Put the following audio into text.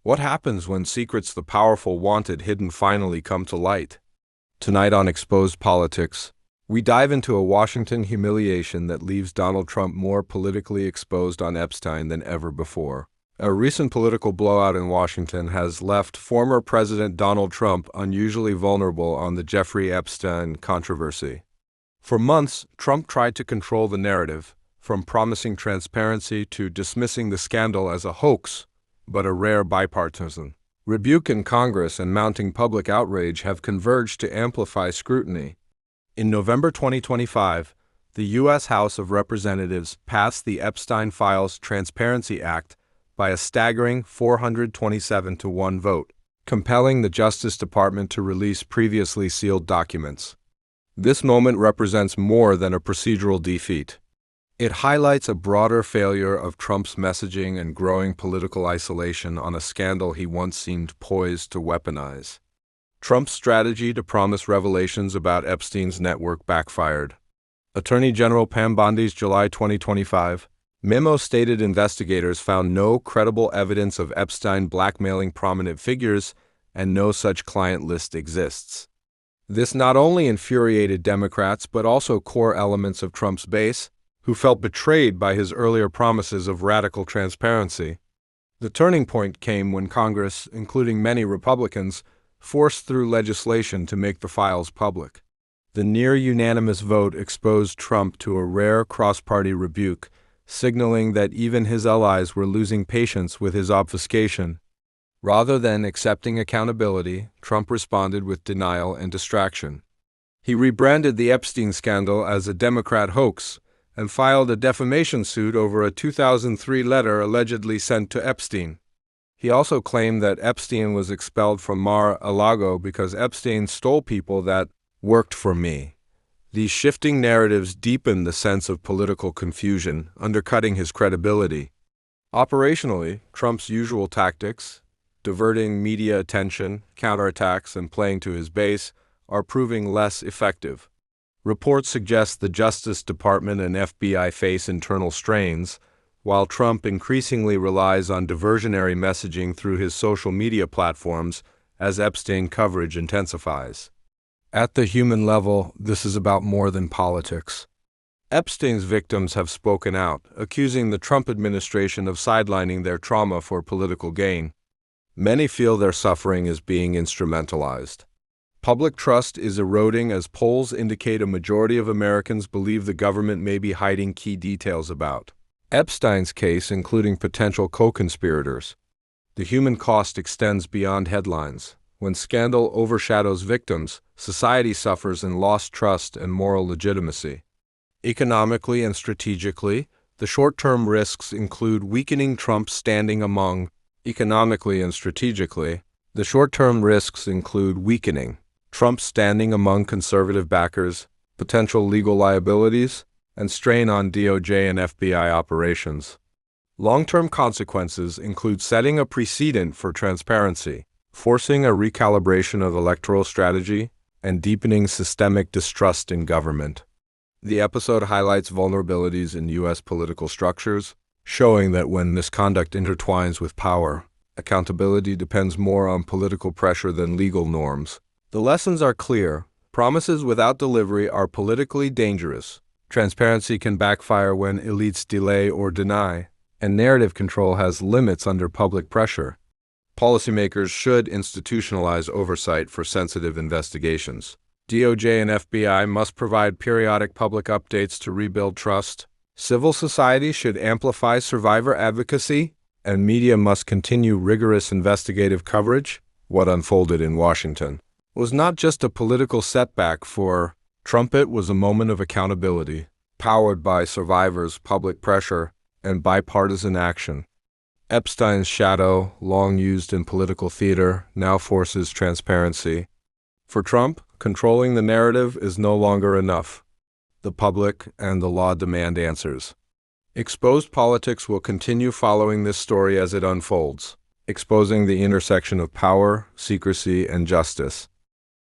What happens when secrets the powerful wanted hidden finally come to light? Tonight on Exposed Politics, we dive into a Washington humiliation that leaves Donald Trump more politically exposed on Epstein than ever before. A recent political blowout in Washington has left former President Donald Trump unusually vulnerable on the Jeffrey Epstein controversy. For months, Trump tried to control the narrative, from promising transparency to dismissing the scandal as a hoax, but a rare bipartisan rebuke in Congress and mounting public outrage have converged to amplify scrutiny. In November 2025, the U.S. House of Representatives passed the Epstein Files Transparency Act by a staggering 427-1 vote, compelling the Justice Department to release previously sealed documents. This moment represents more than a procedural defeat. It highlights a broader failure of Trump's messaging and growing political isolation on a scandal he once seemed poised to weaponize. Trump's strategy to promise revelations about Epstein's network backfired. Attorney General Pam Bondi's July 2025 memo stated investigators found no credible evidence of Epstein blackmailing prominent figures and no such client list exists. This not only infuriated Democrats but also core elements of Trump's base, who felt betrayed by his earlier promises of radical transparency. The turning point came when Congress, including many Republicans, forced through legislation to make the files public. The near-unanimous vote exposed Trump to a rare cross-party rebuke, signaling that even his allies were losing patience with his obfuscation. Rather than accepting accountability, Trump responded with denial and distraction. He rebranded the Epstein scandal as a Democrat hoax and filed a defamation suit over a 2003 letter allegedly sent to Epstein. He also claimed that Epstein was expelled from Mar-a-Lago because Epstein stole people that worked for me. These shifting narratives deepened the sense of political confusion, undercutting his credibility. Operationally, Trump's usual tactics, diverting media attention, counterattacks, and playing to his base, are proving less effective. Reports suggest the Justice Department and FBI face internal strains, while Trump increasingly relies on diversionary messaging through his social media platforms as Epstein coverage intensifies. At the human level, this is about more than politics. Epstein's victims have spoken out, accusing the Trump administration of sidelining their trauma for political gain. Many feel their suffering is being instrumentalized. Public trust is eroding as polls indicate a majority of Americans believe the government may be hiding key details about Epstein's case, including potential co-conspirators. The human cost extends beyond headlines. When scandal overshadows victims, society suffers in lost trust and moral legitimacy. Economically and strategically, the short-term risks include weakening Trump's standing among Trump's standing among conservative backers, potential legal liabilities, and strain on DOJ and FBI operations. Long-term consequences include setting a precedent for transparency, forcing a recalibration of electoral strategy, and deepening systemic distrust in government. The episode highlights vulnerabilities in U.S. political structures, showing that when misconduct intertwines with power, accountability depends more on political pressure than legal norms. The lessons are clear. Promises without delivery are politically dangerous. Transparency can backfire when elites delay or deny, and narrative control has limits under public pressure. Policymakers should institutionalize oversight for sensitive investigations. DOJ and FBI must provide periodic public updates to rebuild trust. Civil society should amplify survivor advocacy, and media must continue rigorous investigative coverage. What unfolded in Washington was not just a political setback for Trump, it was a moment of accountability, powered by survivors, public pressure, and bipartisan action. Epstein's shadow, long used in political theater, now forces transparency. For Trump, controlling the narrative is no longer enough. The public and the law demand answers. Exposed Politics will continue following this story as it unfolds, exposing the intersection of power, secrecy, and justice.